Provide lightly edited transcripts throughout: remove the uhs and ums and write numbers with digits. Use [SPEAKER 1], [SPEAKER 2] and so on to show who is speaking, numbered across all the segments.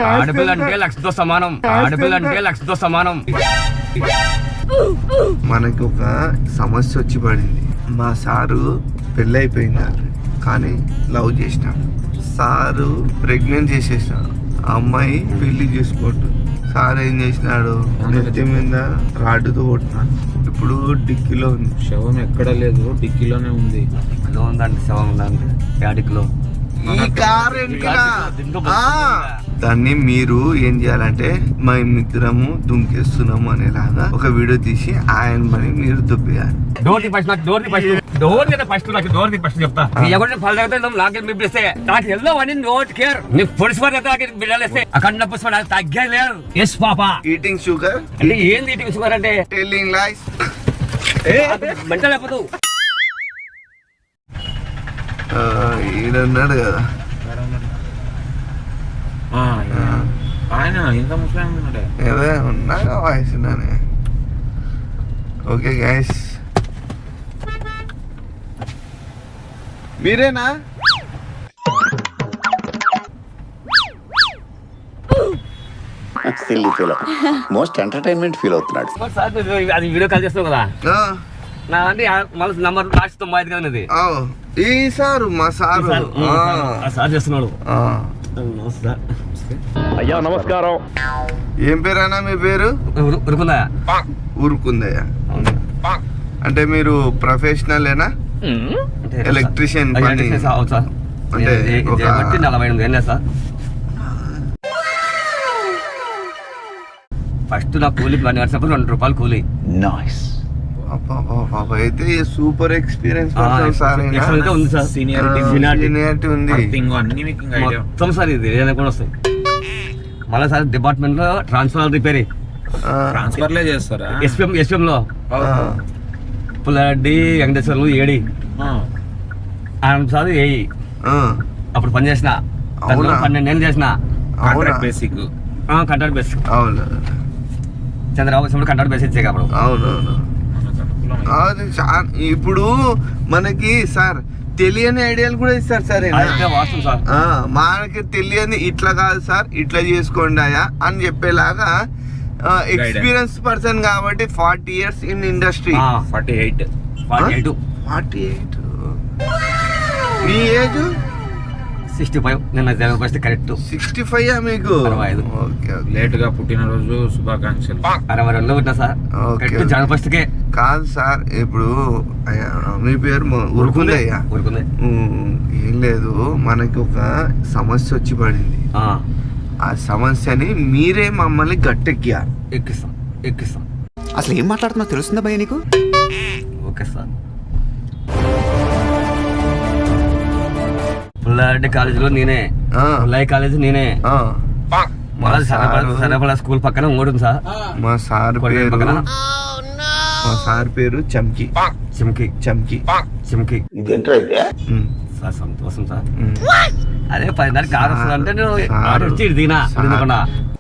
[SPEAKER 1] ఆడపిల్ల అంటే లక్షతో సమానం. ఆడపిల్ల అంటే లక్షతో సమానం.
[SPEAKER 2] మనకి ఒక సమస్య వచ్చి పడింది. మా సారు పెళ్ళి అయిపోయింది కానీ లవ్ చేసినాడు. సారు ప్రెగ్నెంట్ చేసేసినాడు. ఆ అమ్మాయి పెళ్లి చేసుకోవట్టు. సార్ ఏం చేసినాడు, నెత్తి మీద రాడ్డుతో కొట్టినాడు. ఇప్పుడు డిక్కీలో ఉంది.
[SPEAKER 3] శవం ఎక్కడ లేదు, డిక్కీలోనే ఉంది.
[SPEAKER 1] డిక్కీలో ఉందండి, శవం ఉందండి. డిక్కీలో
[SPEAKER 2] ఈ కారు దాన్ని మీరు ఏం చేయాలంటే మా మిత్రము దుంకేస్తున్నాము అనేలాగా ఒక వీడియో తీసి ఆయన మరి మీరు దుబ్బేయాలి.
[SPEAKER 1] డోర్ ఫస్ట్ చెప్తా. ఎవరిని ఫలితే నాకే మిప్పిస్తే నాకు వెళ్దాం అని నోట్ కేర్ నీ పొడిసి బిడ్డలేస్తే అక్కడ పుష్ప తగ్గలేదు. ఎస్ పాపా
[SPEAKER 2] ఈటింగ్ షుగర్
[SPEAKER 1] అంటే ఏంది ఈటింగ్ షుగర్ అంటే
[SPEAKER 2] టెల్లింగ్ లైస్
[SPEAKER 1] మంట లేకపోతే
[SPEAKER 2] ఈడన్నాడు కదా
[SPEAKER 3] ఆయన ఇంకా ముస్లిం ఉన్నాడే.
[SPEAKER 2] ఏదో ఉన్నాగా వయసు. ఓకే గైస్, మీరేనా?
[SPEAKER 4] Silly feel most entertainment feel అవుతున్నాడు.
[SPEAKER 1] అది వీడియో కాల్ చేస్తావు కదా నా అంటే మళ్ళీ నంబర్ లాస్ట్ 95 కదా.
[SPEAKER 2] ఈ సారు మా సారు
[SPEAKER 1] సార్ చేస్తున్నాడు.
[SPEAKER 5] అయ్యా నమస్కారం.
[SPEAKER 2] ఏం పేరైనా మీ పేరు?
[SPEAKER 1] ఉరుకుందా?
[SPEAKER 2] ఊరుకుందయ్యా. అంటే మీరు ప్రొఫెషనల్ ఏనా? ఎలక్ట్రీషియన్
[SPEAKER 1] అంటే 48 ఏం సార్. ఫస్ట్ నా కూలీ 1 వచ్చినప్పుడు 2 రూపాయలు కూలీ.
[SPEAKER 2] అయితే సూపర్ ఎక్స్పీరియన్స్
[SPEAKER 1] ఉంది సార్.
[SPEAKER 2] సీనియారిటీ ఉంది
[SPEAKER 1] మొత్తం సార్. ఇది ఏదైనా కూడా వస్తాయి. మళ్ళీ సార్ డిపార్ట్మెంట్ లో ట్రాన్స్ఫర్ రిపేర్
[SPEAKER 3] చేస్తారా?
[SPEAKER 1] ఎస్పీఎం లో Pulla Reddy Venkateswarlu AD Anand sir AE అప్పుడు పని చేసిన 12 ఏళ్ళు చేసిన.
[SPEAKER 3] Contract basic.
[SPEAKER 1] Chandrababu contract basic ఇచ్చే అప్పుడు.
[SPEAKER 2] అవునవును. ఇప్పుడు మనకి సార్ తెలియని ఐడియాలు కూడా ఇస్తారు సార్. మనకి తెలియని ఇట్లా కాదు సార్, ఇట్లా చేసుకోండి అయ్యా అని చెప్పేలాగా ఎక్స్పీరియన్స్ పర్సన్ కాబట్టి 40 years in industry.
[SPEAKER 1] 48
[SPEAKER 2] me age
[SPEAKER 1] 65. నిన్న జరగబోస్తే కరెక్ట్
[SPEAKER 2] 65 మీకు.
[SPEAKER 3] లేట్ గా పుట్టినరోజు శుభాకాంక్షలు.
[SPEAKER 1] 62 పుట్టినా సార్. జనపస్ట్కే
[SPEAKER 2] కాదు సార్. ఇప్పుడు మీ పేరు ఊరుకుందయ్యా? ఏం లేదు, మనకి ఒక సమస్య వచ్చి పడింది. ఆ సమస్యని మీరే మమ్మల్ని గట్టెక్కియాలి.
[SPEAKER 1] ఎక్కిస్తాం.
[SPEAKER 4] అసలు ఏం మాట్లాడుతున్నా తెలుస్తుందా భయ్య నీకు?
[SPEAKER 1] Okay sir. పుల్లారెడ్డి కాలేజీలో నేనే, పుల్లయ్య కాలేజీ నేనే. సరఫల స్కూల్ పక్కన ఓడుంది సార్.
[SPEAKER 2] మా సార్ పేరు చమ్కి. సార్
[SPEAKER 1] సంతోషం సార్. అదే 10 కారు వస్తుందంటే నేను దిగినా.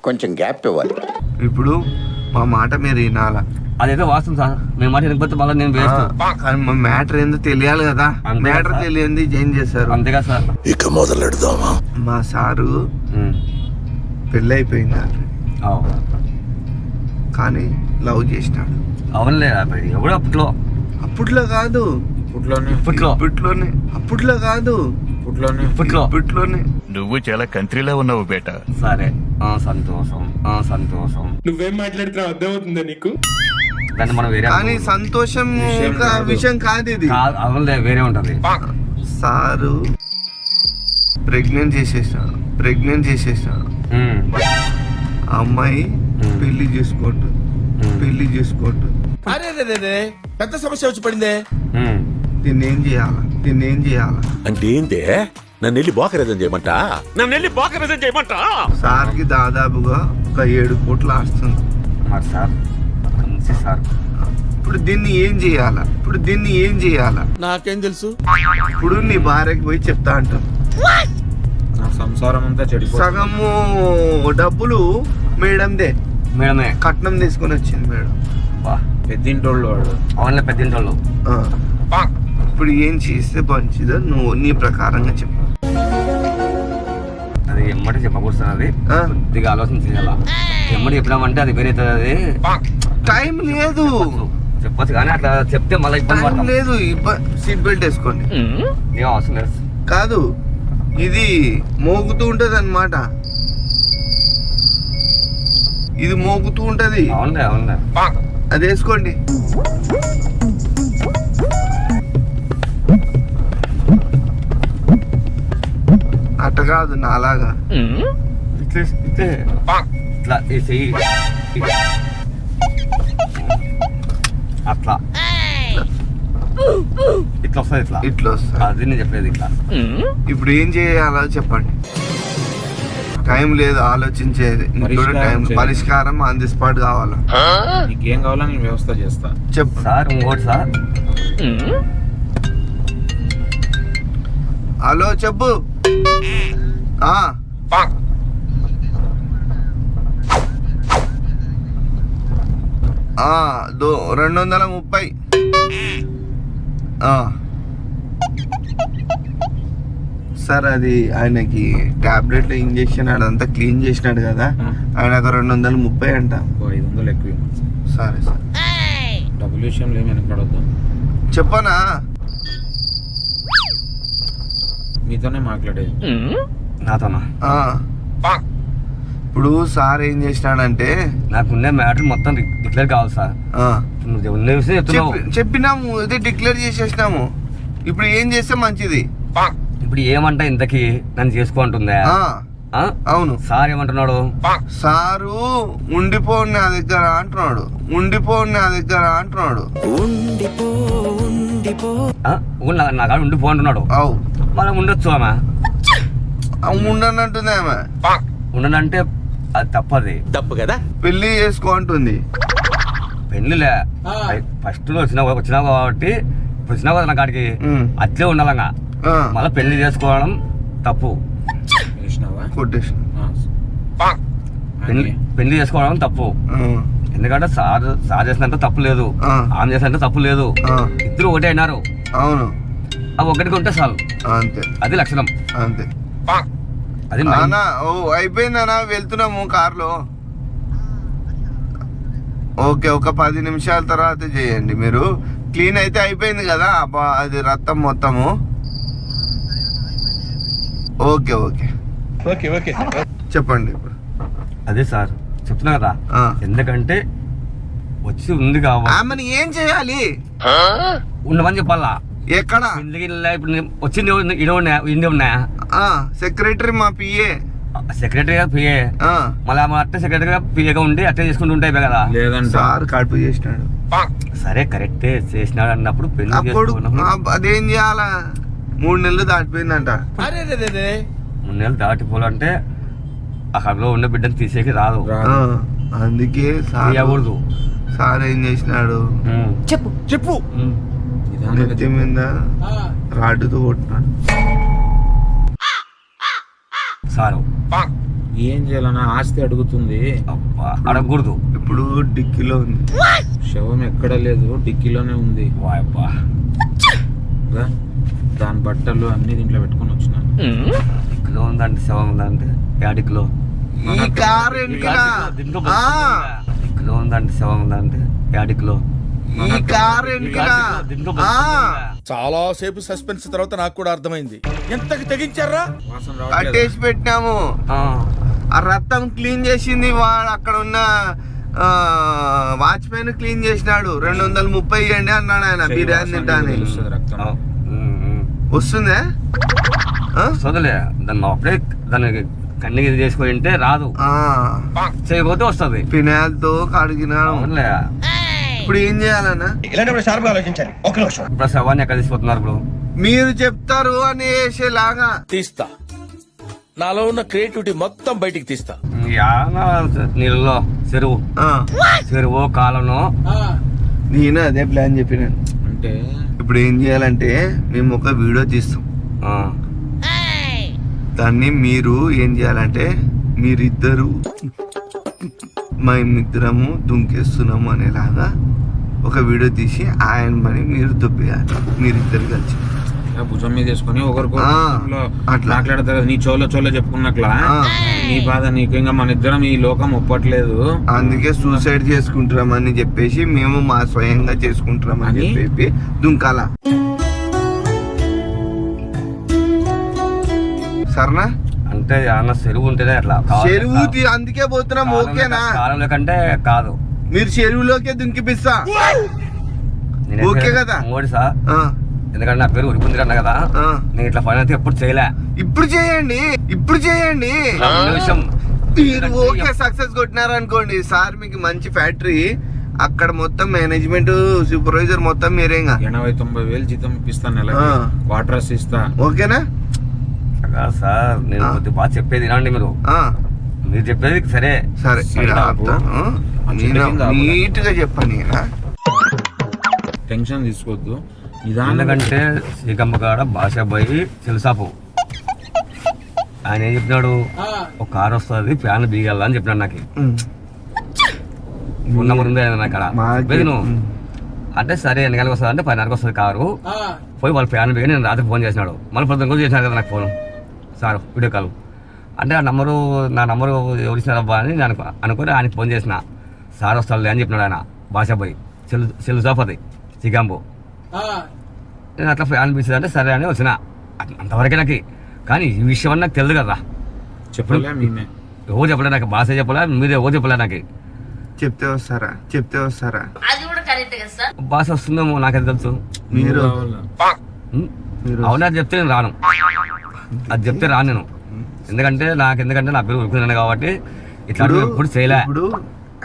[SPEAKER 4] కొంచెం గ్యాప్ ఇవ్వాలి.
[SPEAKER 2] ఇప్పుడు మా మాట మీరు వినాలా?
[SPEAKER 1] అదేదో వాస్తవం సార్. మేము మాట వినకపోతే మళ్ళీ నేను వేస్ట్.
[SPEAKER 2] కానీ మా మ్యాటర్ ఏందో తెలియాలి కదా. మ్యాటర్ తెలియంది ఏం చేశారు?
[SPEAKER 1] అంతేగా సార్.
[SPEAKER 4] ఇక మొదలెడదామా?
[SPEAKER 2] మా సారు పెళ్ళి అయిపోయింది కానీ లవ్ చేసినాడు.
[SPEAKER 1] అవునులే ఎవడో
[SPEAKER 2] అప్పట్లో కాదు.
[SPEAKER 5] నువ్వు చాలా కంట్రీలో ఉన్నావు బేట.
[SPEAKER 1] సరే సంతోషం.
[SPEAKER 6] నువ్వేం మాట్లాడుతున్నావు అర్థమవుతుందా నీకు?
[SPEAKER 1] దాన్ని మనం వేరే
[SPEAKER 2] కానీ సంతోషం విషయం కాదు ఇది.
[SPEAKER 1] అవునులే వేరే ఉంటది.
[SPEAKER 2] సారు ప్రెగ్నెంట్ చేసేసినాడు. అమ్మాయి పెళ్లి చేసుకోవట్టు.
[SPEAKER 6] అరే పెద్ద సమస్య వచ్చి పడిందే.
[SPEAKER 2] దీన్ని ఏం చేయాలా?
[SPEAKER 7] అంటే ఏంటే? నన్ను వెళ్ళి బోకరేజం చేయమంటా?
[SPEAKER 2] సార్కి దాదాపుగా ఒక 7 కోట్లు వస్తుంది
[SPEAKER 1] సార్. సార్
[SPEAKER 2] ఇప్పుడు దీన్ని ఏం చేయాలా?
[SPEAKER 6] నాకేం తెలుసు.
[SPEAKER 2] ఇప్పుడు నీ భార్యకి పోయి చెప్తా అంటాను.
[SPEAKER 3] సంసారం అంతా చెడిపోతుంది.
[SPEAKER 2] సగము డబ్బులు మేడమే కట్నం తీసుకొని వచ్చింది మేడం.
[SPEAKER 3] పెద్దింటోళ్ళు వాడు.
[SPEAKER 1] అవునులే పెద్దింటోళ్ళు.
[SPEAKER 2] ఇప్పుడు ఏం చేస్తే మంచిదో నువ్వు నీ ప్రకారంగా చెప్పు.
[SPEAKER 1] అది ఎమ్మటి చెప్పకూడదు సార్ అది
[SPEAKER 2] ఆ.
[SPEAKER 1] కొద్దిగా ఆలోచన చేయాలా ఎమ్మటి చెప్పినామంటే అది వేరే అవుతుంది అది
[SPEAKER 2] టైం లేదు,
[SPEAKER 1] చెప్పచ్చు కానీ అట్లా చెప్తే మళ్ళీ ఇబ్బంది
[SPEAKER 2] టైం
[SPEAKER 1] పడతాం.
[SPEAKER 2] లేదు. సీట్ బెల్ట్ వేసుకోండి.
[SPEAKER 1] ఏం అవసరం లేదు.
[SPEAKER 2] కాదు, ఇది మోగుతూ ఉంటది అన్నమాట. ఇది మోగుతూ ఉంటది,
[SPEAKER 1] అవునులే అవునులే.
[SPEAKER 2] అది వేసుకోండి. అట్ట కాదు, నాలాగా
[SPEAKER 1] ఇట్లా ఇట్లా ఇట్లా ఈ చెయ్యి అట్లా ఇట్లా వస్తుంది ఇట్లా
[SPEAKER 2] ఇట్లా వస్తుంది.
[SPEAKER 1] అది నేను చెప్పేది ఇట్లా.
[SPEAKER 2] ఇప్పుడు ఏం చేయాలో చెప్పండి. టైం లేదు ఆలోచించేది. టైం పరిష్కారం ఆన్ ది స్పాట్ కావాలా.
[SPEAKER 3] నీకేం కావాలో నేను వ్యవస్థ చేస్తా.
[SPEAKER 2] చెప్పు
[SPEAKER 1] సార్ ఇంకోటి సార్.
[SPEAKER 2] హలో చెప్పు. 230. సార్ అది ఆయనకి టాబ్లెట్ ఇంజెక్షన్ అదంతా క్లీన్ చేసినాడు కదా, ఆయనకు 230 అంట.
[SPEAKER 3] 500 ఎక్కువ.
[SPEAKER 2] సరే సార్,
[SPEAKER 3] డబ్బుల విషయంలో ఏమి వెనకడొద్దాం.
[SPEAKER 2] చెప్పనా?
[SPEAKER 3] మీతోనే మాట్లాడేది.
[SPEAKER 1] నాతోనా?
[SPEAKER 2] ఇప్పుడు సార్ ఏం చేసినాడంటే,
[SPEAKER 1] నాకున్న మ్యాటర్ మొత్తం డిక్లేర్ కావాలి సార్. నువ్వు ఉన్న విషయం చెప్తున్నావు.
[SPEAKER 2] చెప్పినాము, ఇది డిక్లేర్ చేసేసినాము. ఇప్పుడు ఏం చేస్తే మంచిది?
[SPEAKER 1] ఇప్పుడు ఏమంటా ఇంతకి నన్ను చేసుకోంటుందా?
[SPEAKER 2] అవును.
[SPEAKER 1] సార్ ఏమంటున్నాడు?
[SPEAKER 2] సారు ఉండిపోండి నా దగ్గర అంటున్నాడు. ఉండిపోండి నా దగ్గర అంటున్నాడు.
[SPEAKER 1] నా కాడ ఉండిపో అంటున్నాడు.
[SPEAKER 2] అవు
[SPEAKER 1] మనం ఉండొచ్చు. ఆమె
[SPEAKER 2] ఉండనంటుంది. ఆమె
[SPEAKER 1] ఉండనంటే అది తప్పది.
[SPEAKER 7] తప్పు కదా.
[SPEAKER 2] పెళ్లి చేసుకో అంటుంది.
[SPEAKER 1] పెళ్లిలే ఫస్ట్ వచ్చినావు కాబట్టి వచ్చినావు కదా నా కాడికి, అట్లే ఉండాలంగా. మళ్ళీ పెళ్లి చేసుకోవడం తప్పు.
[SPEAKER 2] కొట్టేసిన
[SPEAKER 1] పెళ్లి చేసుకోవడం తప్పు. ఎందుకంటే సార్ చేసినంత తప్పు లేదు, ఆమె చేసినంత తప్పు లేదు. ఇద్దరు ఒకటే అయినారు.
[SPEAKER 2] అవును,
[SPEAKER 1] అవి ఒకటికి ఉంటే చాలు.
[SPEAKER 2] అంతే,
[SPEAKER 1] అది లక్షణం.
[SPEAKER 2] అంతే.
[SPEAKER 1] అది
[SPEAKER 2] అయిపోయిందనా, వెళ్తున్నాము కార్లో. ఓకే, ఒక 10 నిమిషాల తర్వాత చేయండి. మీరు క్లీన్ అయితే అయిపోయింది కదా అది రక్తం మొత్తము. ఓకే ఓకే
[SPEAKER 6] ఓకే ఓకే
[SPEAKER 2] చెప్పండి ఇప్పుడు.
[SPEAKER 1] అదే సార్ చెప్తున్నా కదా, ఎందుకంటే వచ్చి ఉంది కావాలి.
[SPEAKER 2] ఆమెను ఏం చేయాలి?
[SPEAKER 1] ఉండమని చెప్పాలా?
[SPEAKER 2] ఎక్కడ
[SPEAKER 1] ఇప్పుడు వచ్చింది ఇండి ఉన్నా
[SPEAKER 2] సెక్రటరీ మా పిఏ.
[SPEAKER 1] సెక్రటరీగా పిఏ, మళ్ళీ అట్టే సెక్రటరీగా పిఏగా ఉండి అట్టే చేసుకుంటూ ఉంటాయి కదా.
[SPEAKER 2] సార్ కడుపు చేసినాడు.
[SPEAKER 1] సరే కరెక్టే చేసినాడు అన్నప్పుడు పెళ్లి
[SPEAKER 2] అప్పుడు అదేం చేయాలా? 3 నెలలు దాటిపోయిందంట.
[SPEAKER 1] 3 నెలలు దాటిపోవాలంటే అక్కడలో ఉన్న బిడ్డను తీసేకి రాదు.
[SPEAKER 2] అందుకే
[SPEAKER 1] తీయకూడదు.
[SPEAKER 2] సార్ ఏం చేసినాడు?
[SPEAKER 8] చెప్పు
[SPEAKER 6] చెప్పు.
[SPEAKER 2] నెత్తి మీద రాడ్డుతో కొట్టినాడు
[SPEAKER 3] సారు. ఏం చేయాలన్నా ఆస్తి అడుగుతుంది.
[SPEAKER 1] అడగకూడదు.
[SPEAKER 2] ఇప్పుడు డిక్కీలో ఉంది.
[SPEAKER 3] శవం ఎక్కడ లేదు, డిక్కీలోనే ఉంది. దాని బట్టలు అన్ని దీంట్లో పెట్టుకొని వచ్చినాను.
[SPEAKER 1] డిక్కీలో ఉందంటే శవం ఉందంటే యాడికిలో
[SPEAKER 2] కారు
[SPEAKER 1] డిక్కీలో ఉందంటే శవం ఉందంటే యాడికిలో
[SPEAKER 2] ఈ కారు
[SPEAKER 6] చాలా సేపు సస్పెన్స్ తర్వాత నాకు కూడా అర్థమైంది. ఎంతకి తెగించారా?
[SPEAKER 2] కట్టేసి పెట్టినాము. ఆ రక్తం క్లీన్ చేసింది వాడు. అక్కడ ఉన్న వాచ్మెన్ క్లీన్ చేసినాడు. 230 ఇవ్వండి అన్నాడు ఆయన. బిర్యానీ తింటాను. వస్తుందే
[SPEAKER 1] వస్తుందిలే. దాన్ని అప్పుడే దానికి కన్నీకి చేసుకొని ఉంటే రాదు, చేయకపోతే వస్తుంది.
[SPEAKER 2] ఫినాయిల్తో కడిగినాను. ఇప్పుడు ఏం చేయాలన్నా?
[SPEAKER 1] ఇప్పుడు శవాన్ని ఎక్కడ తీసుకుపోతున్నారు? ఇప్పుడు
[SPEAKER 2] మీరు చెప్తారు అని వేసేలాగా
[SPEAKER 6] తీస్తా. నాలో ఉన్న క్రియేటివిటీ మొత్తం బయటికి తీస్తా.
[SPEAKER 1] నీళ్ళలో చెరువు కాలంలో
[SPEAKER 2] నేను అదే ప్లాన్ చెప్పినాను.
[SPEAKER 3] అంటే
[SPEAKER 2] ఇప్పుడు ఏం చేయాలంటే మేము ఒక వీడియో తీస్తాం. దాన్ని మీరు ఏం చేయాలంటే మీరిద్దరు మేమిద్దరము దుంకేస్తున్నాము అనేలాగా ఒక వీడియో తీసి ఆయన మరి మీరు దొబ్బేయాలి. మీరిద్దరు కలిసి
[SPEAKER 3] భుజం మీద వేసుకొని ఒకరికొకరు
[SPEAKER 2] అట్లా.
[SPEAKER 3] మాట్లాడతారు. నీ చోలో చెప్పుకున్నట్లా నీ బాధ నీకు. ఇంకా మన ఇద్దరం ఈ లోకం ఒప్పట్లేదు,
[SPEAKER 2] అందుకే సూసైడ్ చేసుకుంటున్నామని చెప్పేసి మేము మా స్వయంగా చేసుకుంటున్నామని చెప్పి దుంకాల. సరేనా?
[SPEAKER 1] అంటే ఏమన్నా చెరువు ఉంటేనే అట్లా
[SPEAKER 2] చెరువు అందుకే పోతున్నాం. ఓకేనా?
[SPEAKER 1] కాలంలో కంటే కాదు,
[SPEAKER 2] మీరు చెరువులోకే దుంకిపిస్తా. ఓకే కదా?
[SPEAKER 1] మోడీ సార్, ఎందుకంటే నా పేరు ఉడిపుంది అన్న కదా, నేను ఇట్లా పని అయితే ఎప్పుడు చేయలే.
[SPEAKER 2] ఇప్పుడు చేయండి, ఇప్పుడు చేయండి.
[SPEAKER 1] విషయం
[SPEAKER 2] మీరు ఓకే సక్సెస్ కొట్టినారనుకోండి సార్, మీకు మంచి ఫ్యాక్టరీ, అక్కడ మొత్తం మేనేజ్మెంట్ సూపర్వైజర్ మొత్తం మీరేగా
[SPEAKER 3] 80-90 వేలు జీతం ఇప్పిస్తాను నెలకి, వాటర్ ఇస్తా.
[SPEAKER 2] ఓకేనా
[SPEAKER 1] సార్? నేను కొద్ది బాగా చెప్పేది వినండి. మీరు చెప్పేది సరే
[SPEAKER 2] సరే, నీట్ గా చెప్పండి.
[SPEAKER 3] టెన్షన్ తీసుకోవద్దు.
[SPEAKER 1] ఎందుకంటే శ్రీకమ్మ కాడ భాష పోయి తెలుసాపు ఆయన ఏం చెప్పినాడు, ఒక కారు వస్తుంది ఫ్యాన్ బీగాల అని చెప్పినాడు. నాకు ఫోన్ నెంబర్ ఉంది ఆయన అక్కడ. అంటే సరే ఎన్ని గంటలకు వస్తుంది అంటే 10:30కి వస్తుంది కారు. పోయి వాళ్ళ ఫ్యాన్ బీగా నేను రాత్రి ఫోన్ చేసినాడు. మళ్ళీ పొద్దున్న కూడా చేసినాడు కదా నాకు ఫోన్ సార్, వీడియో కాల్. అంటే నా నంబరు ఎవరు ఇచ్చినారబ్బా అని నేను అనుకుని ఆయనకి ఫోన్ చేసిన. సార్ వస్తాడులే అని చెప్పినాడు ఆయన భాష పోయి సెలుసాపది చికాంబు. నేను అట్లా ఫ్యాన్ పిలిచింది అంటే సరే అని వచ్చిన, అంతవరకే నాకు. కానీ ఈ విషయం అని నాకు తెలియదు కదా,
[SPEAKER 3] చెప్పలే మేమే,
[SPEAKER 1] ఎవరు చెప్పలే నాకు, భాష చెప్పలే, మీరు ఎవరు చెప్పలే నాకు.
[SPEAKER 2] చెప్తే వస్తారా?
[SPEAKER 1] భాష వస్తుందేమో నాకైతే తెలుసు.
[SPEAKER 2] మీరు
[SPEAKER 1] అవునా చెప్తే నేను రాను, అది చెప్తే రాను నేను. ఎందుకంటే నా పేరు ఉడుకున్నాను కాబట్టి ఇట్లా ఎప్పుడు చేయలే.
[SPEAKER 2] ఇప్పుడు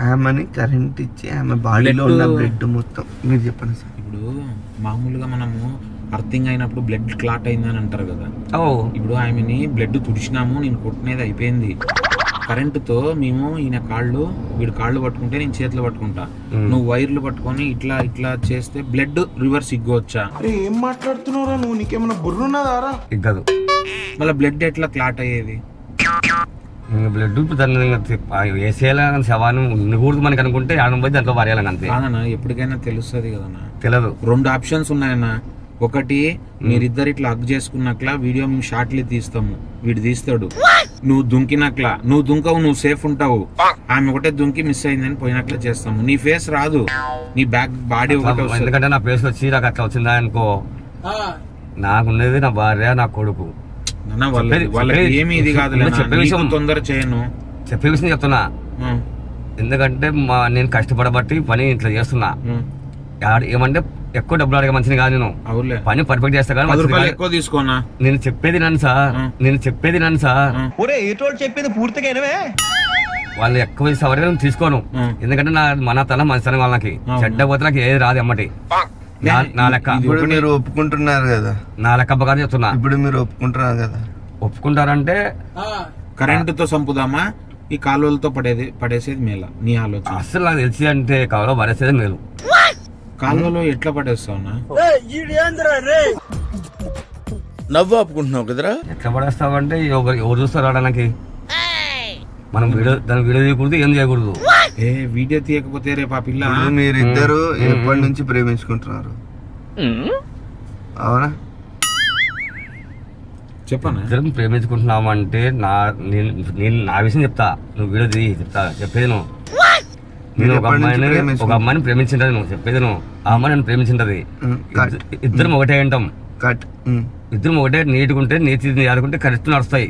[SPEAKER 2] ఆమెని కరెంట్ ఇచ్చి ఆమె బాడీలో ఉన్న బ్లడ్ మొత్తం మీరు చెప్పండి సార్.
[SPEAKER 3] ఇప్పుడు మామూలుగా మనము అర్థింగ్ అయినప్పుడు బ్లడ్ క్లాట్ అయిందని అంటారు కదా. ఇప్పుడు ఆమెని బ్లడ్ తుడిచినాము, నేను కొట్టినది అయిపోయింది. కరెంటుతో మేము వీడి కాళ్ళు పట్టుకుంటే నేను చేతులు పట్టుకుంటా, నువ్వు వైర్లు పట్టుకొని ఇట్లా ఇట్లా చేస్తే బ్లడ్ రివర్స్ ఇగ్గొచ్చా?
[SPEAKER 2] ఏం మాట్లాడుతున్నారా నువ్వు? నీకేమన్నా బుర్రున్నదారా?
[SPEAKER 1] ఇగ్గదు.
[SPEAKER 3] మళ్ళీ బ్లడ్ ఎట్లా క్లాట్ అయ్యేది?
[SPEAKER 1] బ్లడ్ వేసేయాలని శవాన్ని ఉండకూడదు మనకి అనుకుంటే ఆడ పోయి దాంట్లో వారేయాలని అంతే.
[SPEAKER 3] కాదన్నా, ఎప్పటికైనా తెలుస్తుంది కదన్నా.
[SPEAKER 1] తెలియదు.
[SPEAKER 3] 2 ఆప్షన్స్ ఉన్నాయన్నా. ఒకటి, మీరిద్దరు ఇట్లా హగ్ చేసుకున్నట్లా వీడియో మేము షార్ట్లీ తీస్తాము, వీడు తీస్తాడు. నువ్వు దుంకినట్లా, నువ్వు దుంకవు, నువ్వు సేఫ్ ఉంటావు. ఆమె ఒకటే దుంకి మిస్ అయిందని పోయినట్లా చేస్తాము. నీ ఫేస్ రాదు, నీ బ్యాక్ బాడీ ఒకటే.
[SPEAKER 1] ఎందుకంటే నా ఫేస్ వచ్చి నాకు అట్లా వచ్చిందా అనుకో, నాకున్నది నా భార్య, నా కొడుకు.
[SPEAKER 3] వాళ్ళకి ఏమి ఇది కాదు, చెప్పే విషయం తొందర చేయను,
[SPEAKER 1] చెప్పే విషయం చెప్తున్నా. ఎందుకంటే నేను కష్టపడబట్టి పని ఇట్లా చేస్తున్నా. ఏమంటే ఎక్కువ డబ్బులు అడిగే మనిషిని కాదు నేను, పని పర్ఫెక్ట్ చేస్తా కానీ
[SPEAKER 3] ఎక్కువ తీసుకోనా.
[SPEAKER 1] నేను చెప్పేది నన్ను సార్,
[SPEAKER 6] చెప్పింది పూర్తిగా
[SPEAKER 1] వాళ్ళు ఎక్కువ సవరణ తీసుకోను. ఎందుకంటే మన తల మంచి వాళ్ళకి చెడ్డ పోతే నాకు ఏది రాదు అమ్మటి. నా లెక్క.
[SPEAKER 2] ఇప్పుడు మీరు ఒప్పుకుంటున్నారు కదా,
[SPEAKER 1] నా లెక్క ప్రకారం చెప్తున్నా.
[SPEAKER 2] ఇప్పుడు మీరు ఒప్పుకుంటున్నారు కదా.
[SPEAKER 1] ఒప్పుకుంటారంటే
[SPEAKER 3] కరెంటుతో చంపుదామా, ఈ కాలువలతో పడేసేది మేలా నీ ఆలోచన?
[SPEAKER 1] అసలు నాకు తెలిసి అంటే కాలువలో పడేసేది మేలు.
[SPEAKER 3] కాలువలో ఎట్లా పడేస్తావునా?
[SPEAKER 6] నవ్వు ఆపుకుంటున్నావు కదరా.
[SPEAKER 1] ఎట్లా పడేస్తావు అంటే ఎవరు చూస్తారు ఆడడానికి? మనం దాని వీడియో తీయకూడదు, ఏం చేయకూడదు.
[SPEAKER 3] వీడియో తీయకపోతే రేపు ఆ పిల్ల.
[SPEAKER 2] మీరిద్దరు ఎప్పటి నుంచి ప్రేమించుకుంటున్నారు? అవునా?
[SPEAKER 3] చెప్పనా?
[SPEAKER 1] ఇద్దరం ప్రేమించుకుంటున్నావు అంటే నేను నా విషయం చెప్తా, నువ్వు వీడియో తీయి చెప్తా. చెప్పేది నువ్వు, నేను ఒక అమ్మాయిని ప్రేమించింటది, నువ్వు చెప్పేది నువ్వు ఆ అమ్మాయి నన్ను ప్రేమించింటది. ఇద్దరం ఒకటే ఉంటాం, ఇద్దరం ఒకటే నీట్గా ఉంటే నీతి ఆడుకుంటే కరెక్ట్ నడుస్తాయి.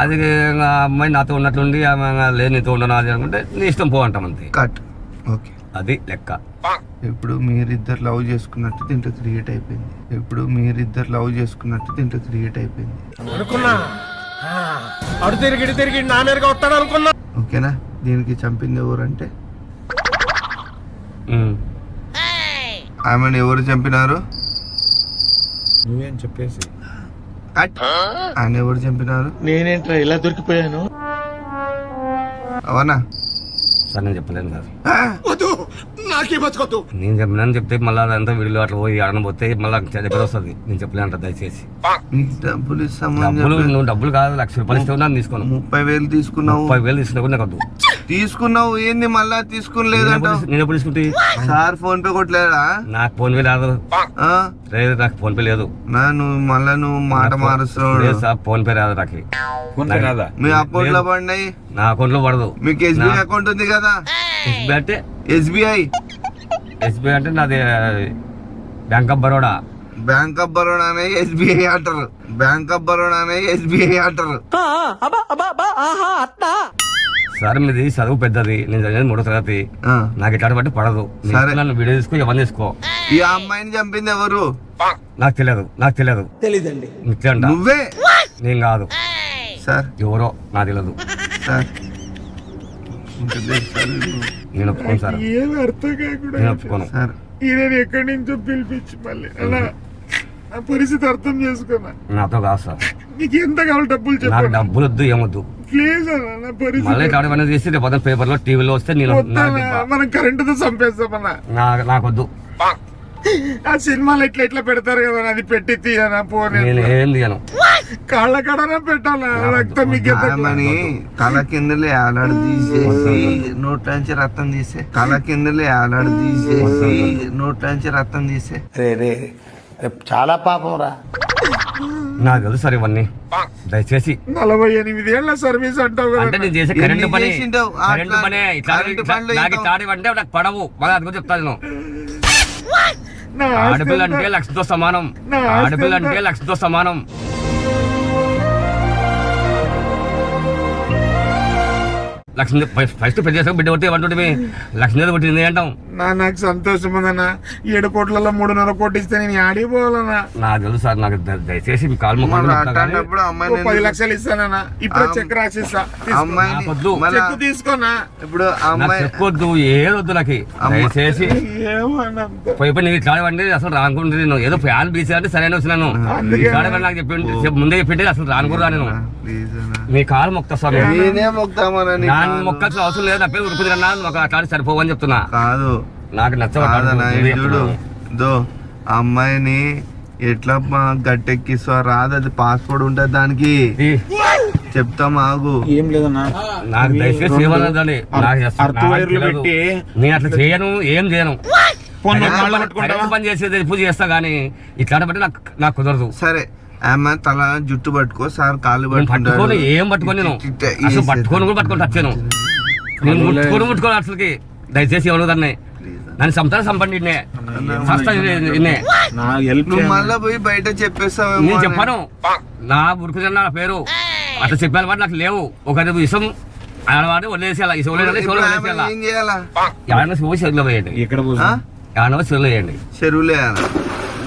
[SPEAKER 1] అది అమ్మాయి నాతో ఉన్నట్లుండి ఆమె లేదు నీతో ఉండను అది అనుకుంటే నీ ఇష్టం పో అంటాం అంతే. అది లెక్క.
[SPEAKER 2] ఇప్పుడు మీరిద్దరు లవ్ చేసుకున్నట్టు దీంట్లో క్రియేట్ అయిపోయింది.
[SPEAKER 6] అనుకున్నా అడు తిరిగి నా మీదగా వస్తాడు అనుకున్నా.
[SPEAKER 2] ఓకేనా? దీనికి చంపింది ఎవరంటే ఆమెను ఎవరు చంపినారు?
[SPEAKER 3] నువ్వేం చెప్పేసి
[SPEAKER 2] ఆయన ఎవరు చంపినారు?
[SPEAKER 6] నేనేంట్రా ఇలా దొరికిపోయాను?
[SPEAKER 2] అవునా?
[SPEAKER 1] సార్ నేను చెప్పలేను సార్, నేను చెప్పినాను చెప్తే మళ్ళీ అదంతా వీడియో అట్లా పోయి ఆడనపోతే మళ్ళీ దగ్గర వస్తుంది. నేను చెప్పలేను దయచేసి.
[SPEAKER 2] డబ్బులు
[SPEAKER 1] నువ్వు డబ్బులు కాదు, 1,00,000 రూపాయలు ఇస్తే తీసుకోను.
[SPEAKER 2] 30,000 తీసుకున్నావు.
[SPEAKER 1] 30,000 తీసుకున్నా కూడా నాకు వద్దు.
[SPEAKER 2] తీసుకున్నావు ఏంది మళ్ళా తీసుకునిలేదంటావు?
[SPEAKER 1] నేను ఎప్పుడు తీసుకుంటే
[SPEAKER 2] సార్ ఫోన్ పే కొట్టలేదా?
[SPEAKER 1] నాకు ఫోన్ పే లేదు.
[SPEAKER 2] ఆ?
[SPEAKER 1] లేదు, నాకు ఫోన్ పే లేదు.
[SPEAKER 2] నువ్వు మళ్ళా మాట మారుస్తున్నావు.
[SPEAKER 1] లేదు సార్, ఫోన్ పే రాదు నాకు.
[SPEAKER 3] ఫోన్ పే రాదా?
[SPEAKER 2] మీ అకౌంట్ లో పడినాయి.
[SPEAKER 1] నా అకౌంట్ లో పడదు.
[SPEAKER 2] మీకు SBI అకౌంట్ ఉంది కదా?
[SPEAKER 1] ఎస్బీఐ అంటే
[SPEAKER 2] SBI
[SPEAKER 1] అంటే నాది bank of Baroda.
[SPEAKER 2] Bank of Baroda అనే SBI అంటారు. బ్యాంక్ ఆఫ్ బరోడా అనే SBI అంటారు.
[SPEAKER 1] సార్ మీది చదువు పెద్దది, నేను చదివేది 3వ తరగతి. నాకు ఇట్లాంటి బట్టి పడదు.
[SPEAKER 2] సరే.
[SPEAKER 1] నన్ను వీడియో తీసుకో, ఎవరిని తీసుకో.
[SPEAKER 2] ఈ అమ్మాయిని చంపింది ఎవరు?
[SPEAKER 1] నాకు తెలియదు. తెలీదండి.
[SPEAKER 2] నువ్వే?
[SPEAKER 1] నేను కాదు
[SPEAKER 2] సార్.
[SPEAKER 1] ఎవరో నాకు తెలియదు
[SPEAKER 2] సార్
[SPEAKER 1] నేను ఒప్పుకోను సార్.
[SPEAKER 3] ఏమి అర్థం కాకుండా
[SPEAKER 1] నేను ఒప్పుకోను
[SPEAKER 2] సార్.
[SPEAKER 3] ఈయన ఎక్కడి నుంచో పిలిపించి మళ్ళీ అలా ఆ పరిస్థితి అర్థం చేసుకున్నా.
[SPEAKER 1] నాతో కాదు సార్.
[SPEAKER 3] నీకు ఎంత కావాలి డబ్బులు
[SPEAKER 1] నాకు
[SPEAKER 3] చెప్పండి
[SPEAKER 1] డబ్బులు వద్దు, ఏమొద్దు.
[SPEAKER 3] ప్లీజ్ అన్న నా పరిస్థితి
[SPEAKER 1] మళ్ళీ ఇట్లాంటి పని చేసి రేపు పొద్దున్న పేపర్లో టీవీలో వస్తే నేను
[SPEAKER 3] మనం కరెంటుతో చంపేస్తామన్నా.
[SPEAKER 1] నాకొద్దు.
[SPEAKER 3] ఆ సినిమాలు ఎట్లా పెడతారు కదా, అది పెట్టి తీయనా పోనీ
[SPEAKER 1] నేను ఏం తీయను.
[SPEAKER 3] కాళ్ళ కడనా పెట్టాలా రక్తం మీకు
[SPEAKER 2] ఆమెని తల కిందలే ఆలాడు తీసేసి నోట్లోంచి రక్తం తీసే. తల కిందలే ఆలాడు తీసేసి నోట్లోంచి రక్తం తీసే.
[SPEAKER 6] చాలా పాపం రా.
[SPEAKER 1] నాకు తెలుసు సార్ ఇవన్నీ. దయచేసి
[SPEAKER 3] 48 ఏళ్ల సర్వీస్ అంటావు
[SPEAKER 1] అంటే
[SPEAKER 3] కదా.
[SPEAKER 1] నేను చేసే కరెంటు పని.
[SPEAKER 2] చేసింటావు?
[SPEAKER 1] కరెంటు పనే నాకు ఇట్లాంటి అంటే నాకు పడవు. మళ్ళీ అది కూడా చెప్తాను నేను.
[SPEAKER 3] నా ఆస్తి
[SPEAKER 1] ఆడపిల్ల
[SPEAKER 3] అంతా-
[SPEAKER 1] అంటే లక్షతో సమానం.
[SPEAKER 3] నా ఆస్తి
[SPEAKER 1] ఆడపిల్ల
[SPEAKER 3] అంతా-
[SPEAKER 1] అంటే లక్షతో సమానం. లక్ష్మీ ఫస్ట్ పెళ్లి చేసాక బిడ్డ కొట్టి ఏమంటుంటే లక్ష్మీ కొట్టింది అంటాం.
[SPEAKER 3] నాకు సంతోషం ఉందన్నా. 7 కోట్లలో 3.5 కోట్లు ఇస్తే నేను ఆడిపోవాలన్నా.
[SPEAKER 1] నాకు తెలుసు సార్. నాకు దయచేసి మీ కాలు
[SPEAKER 2] మరి
[SPEAKER 1] మొక్కలు
[SPEAKER 2] అట్లాంటప్పుడు
[SPEAKER 3] ఓ
[SPEAKER 2] అమ్మాయిని
[SPEAKER 3] 10 లక్షలు ఇస్తానన్నా. ఇప్పుడే చెక్ రాసిస్తా. తీసుకో.
[SPEAKER 2] అమ్మాయిని
[SPEAKER 1] నాకొద్దు.
[SPEAKER 2] మళ్ళా
[SPEAKER 3] చెక్ తీసుకోనా.
[SPEAKER 2] ఇప్పుడు
[SPEAKER 1] నాకు
[SPEAKER 2] అమ్మాయి
[SPEAKER 1] చెప్పొద్దు, ఏదొద్దు నాకు. దయచేసి
[SPEAKER 3] ఏమన్నా
[SPEAKER 1] పోయి నీకు ఇట్లాడవండి అసలు రానుకుంటుంది. నేను ఏదో ఫ్యాన్ బీసీ అంటే సరైన వచ్చినాను. ఇట్లాడవండి నాకు చెప్పి ముందే చెప్పింటే అసలు రానుకుంటా నేను.
[SPEAKER 2] ప్లీజ్ అన్న.
[SPEAKER 1] మీ కాలు మొక్తా స్వామి.
[SPEAKER 2] నేనే మొక్తామన్నా నీ
[SPEAKER 1] నాన్న
[SPEAKER 2] కాలు.
[SPEAKER 1] మొక్కల్సిన అవసరం లేదు. నా పేరు ఉరుకుతున్నా ఒక అట్లాంటి సరిపోవని చెప్తున్నా.
[SPEAKER 2] కాదు
[SPEAKER 1] నాకు
[SPEAKER 2] కాదన్నా, ఇది చూడు
[SPEAKER 1] నచ్చవు.
[SPEAKER 2] దో అమ్మాయిని ఎట్లా గట్టెక్కిస్తా రాదు. అది పాస్పోర్ట్ ఉంటుంది దానికి. చెప్తాం ఆగు.
[SPEAKER 3] ఏం లేదన్నా.
[SPEAKER 1] నాకు దయచేసి ఏమన్నదండి.
[SPEAKER 3] అర్త్ వైర్లు పెట్టి
[SPEAKER 1] నేను అట్లా చేయను, ఏం చేయను.
[SPEAKER 3] పొన్ను కాళ్ళు
[SPEAKER 1] కరెంట్
[SPEAKER 3] పట్టుకుంటావా?
[SPEAKER 1] పని చేసేది పూజ చేస్తా గానీ ఇట్లాంటి బట్టి నాకు కుదరదు.
[SPEAKER 2] సరే ఆమె తల జుట్టు పట్టుకో, సార్ కాళ్ళు
[SPEAKER 1] నేను పట్టుకొని
[SPEAKER 2] పట్టుకుంటారు.
[SPEAKER 1] ఏం పట్టుకొని నేను
[SPEAKER 2] ఇట్ట
[SPEAKER 1] అసలు
[SPEAKER 2] ఈ
[SPEAKER 1] పట్టుకొని కూడా పట్టుకొని వచ్చాను. నేను ముట్టుకోను అసలుకి. దయచేసి ఎవరు దాన్ని నన్ను సంపండి ఇన్నే
[SPEAKER 3] నా హెల్ప్
[SPEAKER 2] నువ్వు మళ్ళా పోయి బయట చెప్పేస్తావేమో
[SPEAKER 1] నేను
[SPEAKER 2] అని.
[SPEAKER 1] చెప్పాను. నా ఉరుకుతున్నా నా పేరు అట్లా చెప్పాను వాటి నాకు లేవు. ఒక ఇసం ఆడవాడి వదిలేసేయాలి. ఇసం
[SPEAKER 2] ఇప్పుడు ఆమె ఏం చేయాలా?
[SPEAKER 1] ఎవరైనా శివ చెరువులో వేయండి.
[SPEAKER 3] ఇక్కడ
[SPEAKER 2] ఆ?
[SPEAKER 1] ఎవరైనా చెరువులో వేయండి.
[SPEAKER 2] చెరువులు వేయాలా?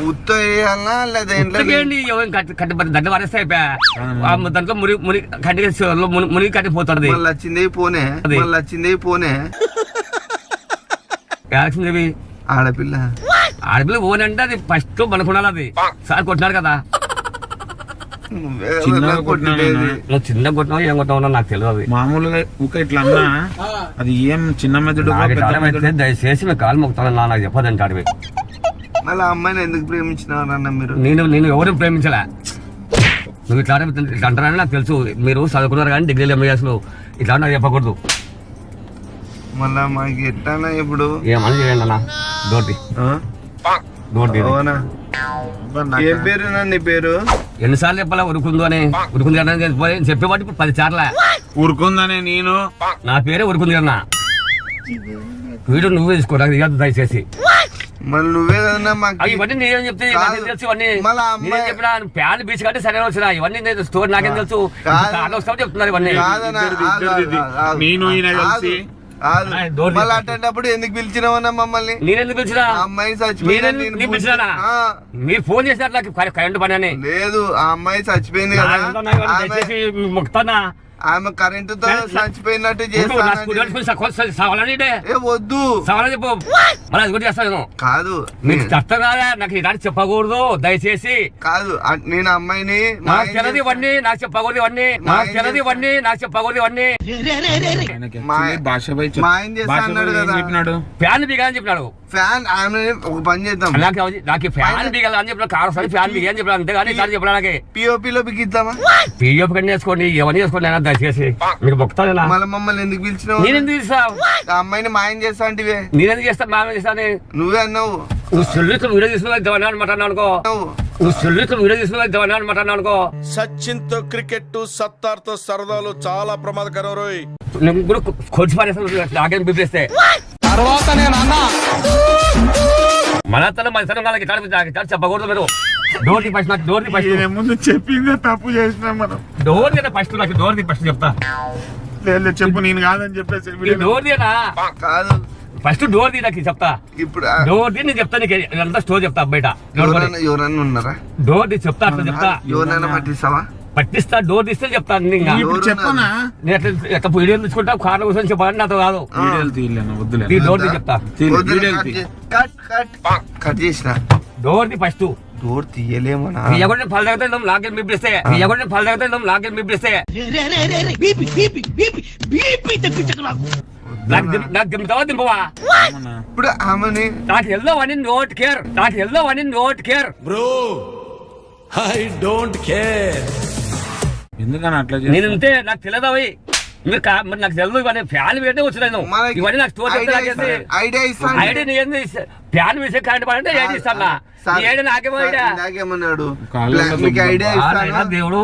[SPEAKER 2] ఉత్త వేయాలా లేదా ఇంట్లో
[SPEAKER 1] వేయండి. కట్టి దండ వారేస్తే అయిపోయా. దాంట్లో మురి కట్టి చెరువులో మునిగి కట్టిపోతుంది.
[SPEAKER 2] మళ్ళీ వచ్చిందే పోనే.
[SPEAKER 1] అది.
[SPEAKER 2] మళ్ళీ వచ్చిందే పోనే.
[SPEAKER 1] యాక్షన్
[SPEAKER 2] ఆడపిల్ల
[SPEAKER 1] ఆడపిల్ల ఓన్ అంటే అది ఫస్ట్ మనకున్నాను. అది సార్ కొట్టినాడు కదా.
[SPEAKER 2] నువ్వే
[SPEAKER 3] చిన్నగా
[SPEAKER 2] ఎవరినో కొట్టిండేది.
[SPEAKER 1] నువ్వు చిన్న కొట్టినావు ఏం కొట్టినావు నాకు తెలియదు.
[SPEAKER 3] మామూలుగా ఊక ఇట్లా అన్నా అది ఏం చిన్న మెదడు
[SPEAKER 1] నాకు
[SPEAKER 3] పెద్ద
[SPEAKER 1] ఇట్లాంటి
[SPEAKER 3] మెదడు.
[SPEAKER 1] అయితే దయచేసి మీ కాలు మొక్కుతాను. నాకు చెప్పదండి అడివి.
[SPEAKER 2] మళ్ళీ ఆ అమ్మాయిని ఎందుకు ప్రేమించినారన్న మీరు?
[SPEAKER 1] నేను ఎవరిని ప్రేమించలే. నువ్వు ఇట్లా అంటారని నాకు తెలుసు. మీరు చదువుకున్నారు కానీ డిగ్రీలు ఎంబీఎస్లు ఇట్లా నాకు చెప్పకూడదు.
[SPEAKER 2] మళ్ళా మాకు ఎట్లా ఇప్పుడు?
[SPEAKER 1] ఏమని చేయండి అన్న. డోర్ది డోర్ది
[SPEAKER 2] అవునా? ఏం పేరు నీ పేరు?
[SPEAKER 1] ఎన్నిసార్లు చెప్పాలా ఉరుకుందు అని. ఉరుకుంది అన్న చెప్పేవాటి ఇప్పుడు 10 సార్లు.
[SPEAKER 3] ఊరుకుందనే నేను
[SPEAKER 1] నా పేరే ఉరుకుంది అన్న. వీడు నువ్వే తీసుకో, నాకు ఇవ్వద్దు దయచేసి.
[SPEAKER 2] మళ్ళీ నువ్వే కదన్నా మాకు.
[SPEAKER 1] అవి ఇవన్నీ నేనేం చెప్తే నాకేం తెలుసు. ఇవన్నీ
[SPEAKER 2] మళ్ళా అమ్మాయి-
[SPEAKER 1] నేనేం చెప్పినా ప్యాన్ బీచ్ కంటే సరైన వచ్చిన ఇవన్నీ నేను స్టోర్ నాకేం తెలుసు. కార్లో వస్తామని చెప్తున్నారు ఇవన్నీ.
[SPEAKER 2] కాదన్నా, ఆగు, ఆగు, ఆగు.
[SPEAKER 3] నేను ఈయన కలిసి
[SPEAKER 2] ఆగు.
[SPEAKER 1] ఆ, డోర్
[SPEAKER 2] మళ్ళీ
[SPEAKER 1] తీసేస్తా.
[SPEAKER 2] అట్టేటప్పుడు ఎందుకు పిలిచినావన్నా మమ్మల్ని?
[SPEAKER 1] నేనెందుకు పిలిచినా?
[SPEAKER 2] ఆ అమ్మాయి చచ్చిపోయింది.
[SPEAKER 1] నేను పిలిచినా? మీరు ఫోన్ చేసినారు నాకు కరెంట్ పని అని.
[SPEAKER 2] లేదు, ఆ అమ్మాయి చచ్చిపోయింది కదా. ఆమె-
[SPEAKER 1] దయచేసి మొక్కుతానా?
[SPEAKER 2] ఆమె కరెంటుతో చచ్చిపోయినట్టు
[SPEAKER 1] నా స్కూల్
[SPEAKER 2] చేస్తాను.
[SPEAKER 1] సవాలని
[SPEAKER 2] ఏ వద్దు.
[SPEAKER 1] సవాలని చెప్పు. మళ్ళీ అది కూడా చేస్తాను.
[SPEAKER 2] కాదు
[SPEAKER 1] మీకు అర్థం కాదా? నాకు ఇలాంటి చెప్పకూడదు దయచేసి.
[SPEAKER 2] కాదు నేను అమ్మాయిని
[SPEAKER 1] నాకు తెలది ఇవన్నీ, నాకు చెప్పకూడదు ఇవన్నీ. నాకు తెలది ఇవన్నీ, నాకు చెప్పకూడదు ఇవన్నీ.
[SPEAKER 3] ఆయనకి actually భాష పై చెప్-
[SPEAKER 2] మా ఆయన చేస్తా
[SPEAKER 3] భాష పై
[SPEAKER 2] అన్నాడు
[SPEAKER 3] ఏం
[SPEAKER 2] కదా.
[SPEAKER 3] చెప్పినాడు?
[SPEAKER 1] ఫ్యాన్ బిగాని చెప్పినాడు.
[SPEAKER 2] ఫ్యాన్ ఆమె ఒక పని చేద్దాం.
[SPEAKER 1] నాకు ఫ్యాన్ బిగాలి అని చెప్పిన కారు ఫ్యాన్ బిగా అని చెప్పిన అంతేగాని ఇట్లా చెప్పిన నాకు
[SPEAKER 2] పిఓపిలో బిగిద్దామా?
[SPEAKER 1] పీఎఫ్ కన్నా వేసుకోండి, ఎవరిని వేసుకోండి. దయచేసి మీకు మొక్కుతానేనా
[SPEAKER 2] మళ్ళీ మమ్మల్ని ఎందుకు పిలిచినావు?
[SPEAKER 1] నేనెందుకు తీస్తావు
[SPEAKER 2] ఆ అమ్మాయిని మాయం చేస్తా అంటే
[SPEAKER 1] నేనెందుకు చేస్తాను మామే చేస్తాను
[SPEAKER 2] నువ్వే అన్నావు.
[SPEAKER 1] నువ్వు చెల్లితో వీడియో తీసుకున్నా అనమాట అనుకో నువ్వు చెల్లితో వీడియో తీసుకున్నా అనమాట అనుకో
[SPEAKER 6] సచిన్ తో క్రికెట్ సత్తార్ తో సరదాలు చాలా ప్రమాదకరం రోయ్.
[SPEAKER 1] నేను కూడా కొట్టి పారేస్తాను నాకేం బిబ్బేస్తే
[SPEAKER 6] తర్వాత నేను అన్నా
[SPEAKER 1] మన తల మన తరం వాళ్ళకి చెప్పకూడదు మీరు డోర్ ది ఫస్ట్ నాకు డోర్ ది ఫస్ట్
[SPEAKER 2] ముందు చెప్పిందే తప్పు చేసినాం మనం.
[SPEAKER 1] డోర్ ది ఫస్ట్ నాకు డోర్ ది ఫస్ట్ చెప్తా
[SPEAKER 2] లేదు చెప్పు, నేను కాదని చెప్పేసి.
[SPEAKER 1] డోర్ దినా
[SPEAKER 2] కాదు
[SPEAKER 1] ఫస్ట్ డోర్ ది నాకు చెప్తా.
[SPEAKER 2] ఇప్పుడు
[SPEAKER 1] డోర్ ది నేను చెప్తా నీకు అంతా స్టోర్ చెప్తా బయట
[SPEAKER 2] ఎవరన్నా ఉన్నారా?
[SPEAKER 1] డోర్ ది చెప్తా అట్లా చెప్తా
[SPEAKER 2] ఎవరైనా పట్టిస్తావా?
[SPEAKER 1] పట్టిస్తా డోర్ తీస్తే చెప్తాను ఇంకా
[SPEAKER 2] ఇప్పుడు చెప్పనా?
[SPEAKER 1] నేను ఎట్లా వీడియో తీసుకుంటా కార్లో కూర్చొని చెప్పాలని నాతో కాదు
[SPEAKER 3] వీడియోలు తీయలేను వద్దులే
[SPEAKER 1] ఈ డోర్ ది చెప్తా
[SPEAKER 2] కట్ చేసిన
[SPEAKER 1] డోర్ ది ఫస్ట్
[SPEAKER 2] డోర్ తీయలేమనా?
[SPEAKER 1] ఎవరిని ఫల్ తగ్గుతాం లాగే మిప్పిస్తే ఎవరిని ఫల్ తగ్గుతాం లాగే మిప్పిస్తే నాకు దింపుతావా దింపవా?
[SPEAKER 2] ఇప్పుడు ఆమెని
[SPEAKER 1] నాకు వెళ్దామని నోట్ కేర్ నాకు వెళ్దామని note care
[SPEAKER 6] bro I don't care.
[SPEAKER 3] ఎందుకని అట్లా
[SPEAKER 1] నేను ఇంతే నాకు తెలియదావి మీరు మరి నాకు తెలియదు ఇవన్నీ ఫ్యాన్ వేటే వచ్చినాను ఇవన్నీ నాకు స్టోర్ చెప్తే
[SPEAKER 2] ఐడియా ఇస్తాను.
[SPEAKER 1] ఐడియా ఏంది ఫ్యాన్ వేసే కరెంట్ పడంటే ఏది ఇస్తాను ఏడు నాకేమో
[SPEAKER 2] నాకేమన్నాడు?
[SPEAKER 3] కాళ్ళలో
[SPEAKER 2] మీకు ఐడియా ఇస్తాను.
[SPEAKER 1] దేవుడు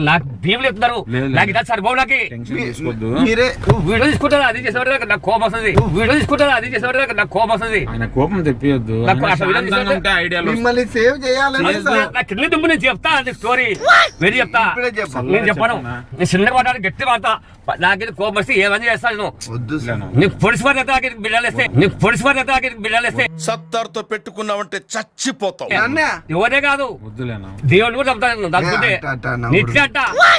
[SPEAKER 1] నాకు భీములు చెప్తున్నారు నాకు ఇదా సరిపోవు నాకు
[SPEAKER 3] టెన్షన్ తీసుకోవద్దు.
[SPEAKER 2] మీరే
[SPEAKER 1] వీడియో తీసుకుంటారు అది చేసేవాడు నాకు కోపం వస్తుంది వీడియో తీసుకుంటారు అది చేసేవాడు నాకు కోపం వస్తుంది
[SPEAKER 3] ఆయన కోపం తెప్పియొద్దు.
[SPEAKER 1] నాకు
[SPEAKER 3] ఆయన
[SPEAKER 1] అసలు
[SPEAKER 3] శాంతంగా ఉంటే ఐడియాలు
[SPEAKER 2] మిమ్మల్ని సేవ్ చేయాలని
[SPEAKER 1] నా కింద దుమ్ము నేను చెప్తా అది స్టోరీ వెరీ చెప్తా
[SPEAKER 2] ఇప్పుడే చెప్పు.
[SPEAKER 1] నేను చెప్పను నేను చిన్నగా మాట్లాడి గట్టి వాడతా నాకైతే కోపం వస్తే ఏమని చేస్తాను నేను
[SPEAKER 2] వద్దు సార్.
[SPEAKER 1] నీకు పొడిసి వారి నాకు బిడ్డలేస్తే నీకు పొడిసి వారి నాకు బిడ్డలేస్తే
[SPEAKER 6] సత్తార్ తో పెట్టుకున్నావంటే చచ్చిపోతావు.
[SPEAKER 2] అన్నయ్య,
[SPEAKER 1] ఎవరే కాదు
[SPEAKER 3] వద్దులేనా
[SPEAKER 1] దేవుని కూడా చెప్తాను దానికుంటే నిత్య అంట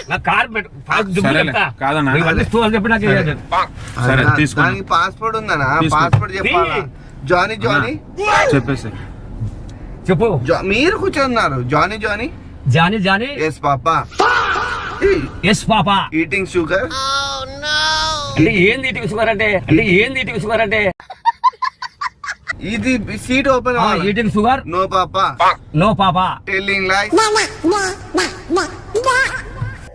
[SPEAKER 1] నా కార్
[SPEAKER 3] సరేలే, కాదన్నా.
[SPEAKER 1] చెప్పి నాకు
[SPEAKER 3] సరే
[SPEAKER 2] అన్నా,
[SPEAKER 3] తీసుకోండి
[SPEAKER 2] దానికి పాస్పోర్ట్ ఉందనా?
[SPEAKER 3] తీసుకో.
[SPEAKER 2] పాస్పోర్ట్ చెప్పాలా? జానీ జానీ
[SPEAKER 3] చెప్పేసి
[SPEAKER 1] చెప్పు
[SPEAKER 2] మీరు కూర్చున్నారు. Johnny Johnny
[SPEAKER 1] Johnny Johnny
[SPEAKER 2] yes papa
[SPEAKER 1] yes papa
[SPEAKER 2] eating sugar.
[SPEAKER 1] అంటే ఏంది ఇటు షుగర్ అంటే
[SPEAKER 2] ఇది seat open
[SPEAKER 1] eating sugar
[SPEAKER 2] no papa
[SPEAKER 1] no papa
[SPEAKER 2] telling like.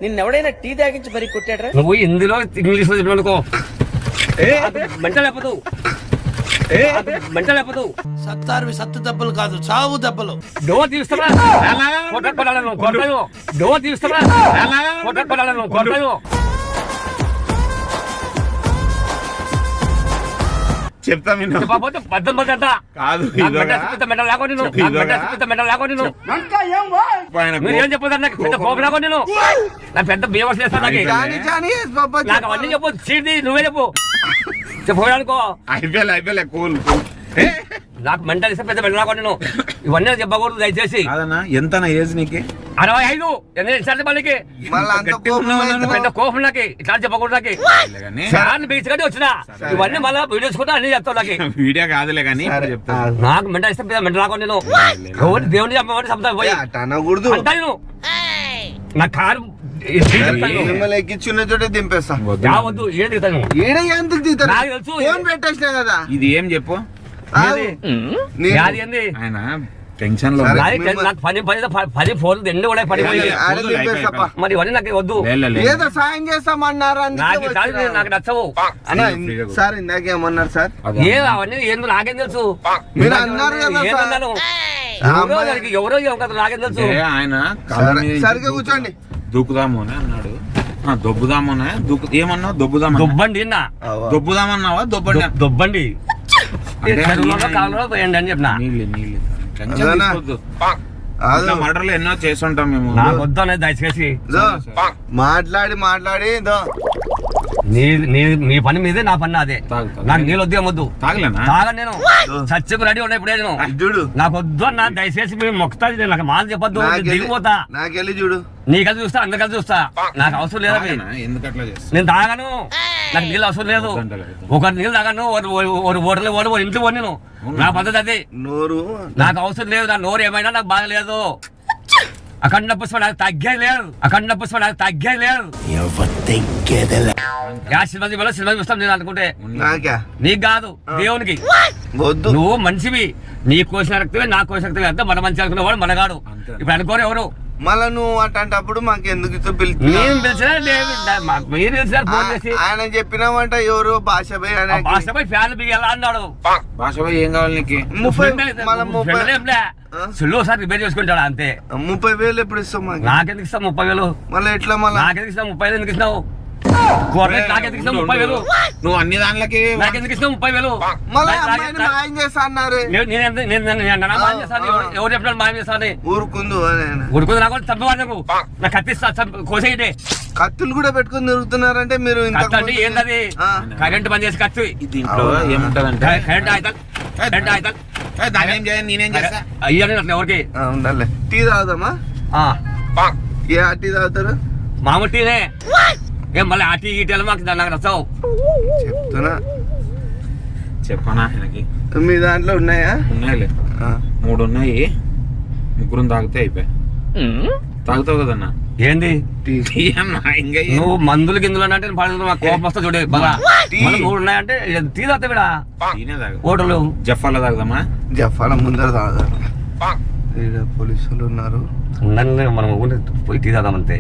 [SPEAKER 8] నిన్నెవడైనా టీ తాగించి మరి కొట్టాడ్రా?
[SPEAKER 1] నువ్వు హిందీలో ఇంగ్లీష్ లో చెప్పిననుకో మెంటల్ లేపదు
[SPEAKER 8] సత్తారువి సత్తు దెబ్బలు కాదు, చావు దెబ్బలు.
[SPEAKER 1] డోర్ తీస్తున్నా కొట్టాను డోర్ తీస్తున్నా కొట్టాను
[SPEAKER 2] చెప్తా విను.
[SPEAKER 1] చెప్పకపోతే 18 అంట
[SPEAKER 3] కాదు
[SPEAKER 1] మెంటల్ లేకుండా మీరు ఏం చెప్పదు నాకు పెద్ద కోపం లేకుండా నేను నాకు పెద్ద బీవస్ చేస్తాను నాకు
[SPEAKER 2] జానీ జానీ ఎస్ పాపా
[SPEAKER 1] నాకు అవన్నీ చెప్పు చీటి నువ్వే చెప్పు చెప్పనుకో
[SPEAKER 3] అయిపోలే కూల్
[SPEAKER 1] నాకు మెంటల్ ఇస్తే పెద్ద మెంటల్ లేకుండా నేను ఇవన్నీ చెప్పకూడదు దయచేసి.
[SPEAKER 3] కాదన్నా ఎంత ఏజ్ నీకు?
[SPEAKER 1] 65 ఎన్ని మళ్ళీ
[SPEAKER 2] మళ్ళీ అంత కోపం అయితే
[SPEAKER 1] పెద్ద కోపం నాకు ఇట్లా చెప్పకూడదు నాకు ఫ్యాన్ బీచ్ కంటే వచ్చిన ఇవన్నీ మళ్ళీ వీడియోస్ కూడా అన్ని చెప్తావు నాకు
[SPEAKER 3] వీడియో కాదులే కానీ
[SPEAKER 2] సరే.
[SPEAKER 3] చెప్తా
[SPEAKER 1] నాకు మెంటల్ ఇస్తే పెద్ద మెంటల్ లేకుండా నేను ఎవరు దేవుని చెప్పమని చెప్తాను పోయి
[SPEAKER 2] అట్ట అనకూడదు.
[SPEAKER 1] అంటా నేను నా కారు
[SPEAKER 2] మిమ్మల్ని ఎక్కించున్న చోటే దింపేస్తా.
[SPEAKER 1] వద్దు ఏం దిగుతాను
[SPEAKER 2] ఈడ ఎందుకు దిగుతారు?
[SPEAKER 1] నాకు తెలుసు.
[SPEAKER 2] ఫోన్ పెట్టేసినా కదా.
[SPEAKER 3] ఇది ఏం చెప్పు
[SPEAKER 2] నేను-
[SPEAKER 1] అది ఏంది
[SPEAKER 3] ఆయన టెన్షన్ లో
[SPEAKER 2] సరే.
[SPEAKER 1] నాకు పని ఫోన్లు ఎన్ని కూడా పడిపోయి
[SPEAKER 2] ఆడ దింపేస్తాపా.
[SPEAKER 1] మరి ఇవన్నీ నాకు వద్దు
[SPEAKER 2] ఏదో సాయం చేస్తామన్నారు అందుకే
[SPEAKER 1] నాకు
[SPEAKER 2] వచ్చినా.
[SPEAKER 1] నాకు నచ్చవు
[SPEAKER 2] అన్నా, సార్ ఇందాకేమన్నారు సార్?
[SPEAKER 1] ఏ అవన్నీ ఏందో నాకేం తెలుసు
[SPEAKER 2] మీరు అన్నారు కదా సార్.
[SPEAKER 1] ఏమన్నాను ఎవరో కదా నాకేం తెలుసు
[SPEAKER 3] ఆయన కాళ్ళ
[SPEAKER 2] సరే,
[SPEAKER 3] మీద
[SPEAKER 2] సరిగ్గా కూర్చోండి.
[SPEAKER 3] దూకుదాము అని అన్నాడు. దొబ్బుదామనే ఏమన్నావు? దొబ్బుదామా?
[SPEAKER 1] దొబ్బండి అన్న
[SPEAKER 3] దొబ్బుదామన్నావా? దొబ్బండి
[SPEAKER 1] దొబ్బండి కాలంలో పోయండి అని చెప్పిన
[SPEAKER 3] నీళ్ళు టెన్షన్
[SPEAKER 2] అదేనా?
[SPEAKER 3] తీసుకోవద్దు.
[SPEAKER 2] అదో,
[SPEAKER 3] మర్డర్లు ఎన్నో చేస్తుంటాం మేము.
[SPEAKER 1] నాకు వద్దు అనేది దయచేసి
[SPEAKER 2] దో, మాట్లాడి దో.
[SPEAKER 1] నీ పని మీదే నా పని అదే
[SPEAKER 3] తాగు.
[SPEAKER 1] నాకు నీళ్ళు వద్దు ఏమొద్దు
[SPEAKER 3] తాగలేనా?
[SPEAKER 1] తాగను నేను చచ్చుకు రెడీ ఉన్నా ఇప్పుడే నేను
[SPEAKER 2] చూడు
[SPEAKER 1] నాకు వద్దు అన్న దయచేసి మీరు మొక్కుతాది నాకు మాట చెప్పొద్దు నేను దిగిపోతా
[SPEAKER 2] నాకెళ్ళి చూడు.
[SPEAKER 1] నీకది చూస్తా అందరికీ చూస్తా నాకు అవసరం లేదు అవి.
[SPEAKER 3] తాగనా? ఎందుకు అట్లా చేస్తా?
[SPEAKER 1] నేను తాగను నాకు నీళ్ళు అవసరం లేదు ఒకరి నీళ్ళు తాగను ఓటర్లు ఇంట్లో పోను నేను నా పద్ధతి అది
[SPEAKER 2] నోరు
[SPEAKER 1] నాకు అవసరం లేదు నా నోరు ఏమైనా నాకు బాగలేదు అఖండ పుష్ప నాకు తగ్గేది లేదు సినిమా చూస్తాం నేను అనుకుంటే
[SPEAKER 2] నాకా
[SPEAKER 1] నీకు కాదు దేవునికి
[SPEAKER 2] వద్దు.
[SPEAKER 1] నువ్వు మనిషివి నీ కోసిన రక్తమే నా కోసిన రక్తమే అంతా మన మంచి అనుకునేవాడు మనగాడు ఇప్పుడు అనుకోరు ఎవరు
[SPEAKER 2] మళ్ళా నువ్వు అట్లాంటప్పుడు మాకు ఎందుకు
[SPEAKER 1] నేను పిలిచినా మీరు పిలిచినారు ఫోన్ చేసి
[SPEAKER 2] ఆయన చెప్పినామంట ఎవరు భాషపై
[SPEAKER 1] భాషపై ఫ్యాన్ బియ్యాలా అన్నాడు.
[SPEAKER 3] భాషపై ఏం కావాలి నీకు?
[SPEAKER 2] 30 మళ్ళీ 30
[SPEAKER 1] సుళ్ళు ఒకసారి రిపేర్ చేసుకుంటాడు అంతే.
[SPEAKER 2] 30,000 ఎప్పుడు ఇస్తాం మాకు?
[SPEAKER 1] నాకెందుకు ఇస్తావు 30,000?
[SPEAKER 2] మళ్ళీ ఎట్లా మళ్ళీ
[SPEAKER 1] నాకెందుకు ఇస్తావు 30,000? ఎందుకు ఇస్తావు? నాకెందుకు ఇస్తావు 30,000?
[SPEAKER 3] నువ్వు అన్ని దాంట్లకి
[SPEAKER 1] నాకెందుకు ఇస్తావు 30,000?
[SPEAKER 2] మళ్ళీ అమ్మాయిని మాయం చేస్తా అన్నారు.
[SPEAKER 1] ఎవరు చెప్పినాడు మాయం చేస్తాను?
[SPEAKER 2] ఊరుకుందు
[SPEAKER 1] ఉడుకుంది నాకు చంపవాడు. నాకు నా కత్తిస్తా కోసేయండి.
[SPEAKER 2] కత్తులు కూడా పెట్టుకుని తిరుగుతున్నారంటే మీరు
[SPEAKER 1] కత్తి అంటే ఏంటది? కరెంట్ పని చేసి కత్తి.
[SPEAKER 3] దీంట్లో ఏముంటదంటే
[SPEAKER 1] కరెంట్ ఆయుధాలు, కరెంట్ ఆయుధాలు
[SPEAKER 3] దాన్ని ఏం చేయాలి, నేనేం చేస్తా?
[SPEAKER 1] అయ్యాను అట్లా ఎవరికి
[SPEAKER 2] ఉండాలి. టీ తాగుదామా? ఏ ఆ టీ తాగుతారు?
[SPEAKER 1] మామూలు టీనే. ఏం మళ్ళీ ఆ టీ గీటీలు మాకు నాకు నచ్చావు
[SPEAKER 2] చెప్తున్నా.
[SPEAKER 3] చెప్పనా ఆయనకి?
[SPEAKER 2] మీ దాంట్లో ఉన్నాయా?
[SPEAKER 3] ఉన్నాయిలే, 3 ఉన్నాయి. 3 తాగితే అయిపోయా. తాగుతావు కదన్నా?
[SPEAKER 1] ఏంది
[SPEAKER 3] ఇంకా
[SPEAKER 1] నువ్వు మందులు గిందులు అంటే కోపం వస్తా చూడే బాగా. 3 ఉన్నాయంటే టీ తాగుతా కూడా హోటల్
[SPEAKER 3] జఫాలో తాగుదామా?
[SPEAKER 2] జఫాల ముందర తాగుతారు. పోలీసులు ఉన్నారు,
[SPEAKER 1] మనం పోయి టీ తాదామంతే.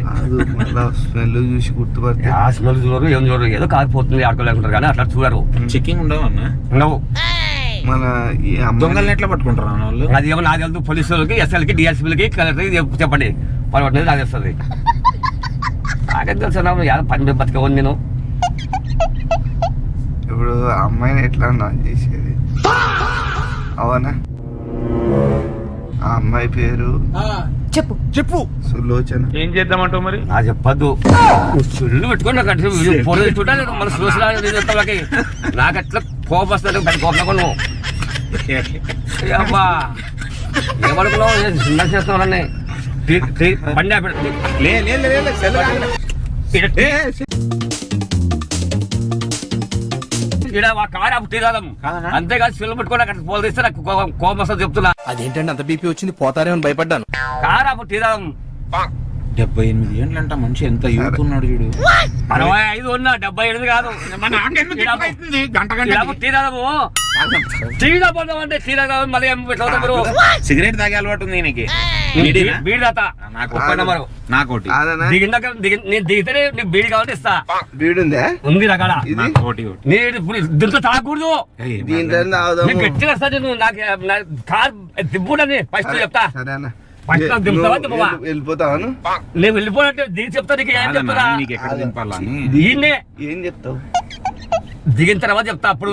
[SPEAKER 2] స్మెల్ చూసి గుర్తుపడితే
[SPEAKER 1] ఆ స్మెల్ చూడరు, ఏం చూడరు, ఏదో కాకపోతుంది ఆడుకోలేకుంటారు కానీ అట్లా చూడరు.
[SPEAKER 3] చెక్కింగ్ ఉండవు అన్న?
[SPEAKER 1] ఉండవు.
[SPEAKER 2] మన
[SPEAKER 3] దొంగల్ని ఎట్లా పట్టుకుంటారు అన్న వాళ్ళు?
[SPEAKER 1] అది ఏమో నాకు తెలుసు. పోలీసులకి, ఎస్ఎల్కి, డిఎస్పీలకి, కలెక్టర్కి చెప్పండి. పని నాకు తెలుస్తుంది. నాకేం తెలుసు పని బతికేవాడిని నేను.
[SPEAKER 2] ఇప్పుడు అమ్మాయిని ఎట్లా నా చేసేది? అవునా? ఆ అమ్మాయి పేరు
[SPEAKER 6] చెప్పు.
[SPEAKER 2] సులోచన.
[SPEAKER 3] ఏం చేద్దామంటావు మరి?
[SPEAKER 1] నా చెప్పద్దు. సుళ్ళు పెట్టుకుని నాకు చూడాలి మన సోషల్. నాకు అట్లా కోపం వస్తుంది. కోపం నువ్వు అబ్బా ఏమనుకున్నావు? చిన్న చేస్తున్నావు బండి కారు తీరాలం. అంతేకాదు సెల్లు పెట్టుకుని అక్కడ పోలు తీస్తే నాకు కోపం వస్తుంది చెప్తున్నా.
[SPEAKER 6] అదేంటంటే అంత బీపీ వచ్చింది, పోతారేమని భయపడ్డాను.
[SPEAKER 1] కారు తీరాలం.
[SPEAKER 3] 78 ఏళ్ళు అంట మనిషి, ఎంత యూత్ ఉన్నాడు చూడు.
[SPEAKER 1] 65 ఉన్నా, 78 కాదు.
[SPEAKER 3] సిగరెట్ తాగే అలవాటు ఉంది నీకు? నాకోటి
[SPEAKER 1] దిగితే నీకు బీడి కావాలి ఇస్తా.
[SPEAKER 2] బీడుందా?
[SPEAKER 1] ఉంది రకాల. దీంతో తాగకూడదు. గట్టిగా వస్తా నువ్వు. నాకు కార్ దిబ్బుడని ఫస్ట్ చెప్తా.
[SPEAKER 2] వెళ్ళిపోతావాను?
[SPEAKER 1] నేను వెళ్ళిపోయినట్టు దిగి చెప్తా. నీకు ఏం చెప్తా? దీన్నే
[SPEAKER 2] ఏం చెప్తావు?
[SPEAKER 1] దిగిన తర్వాత చెప్తా. అప్పుడు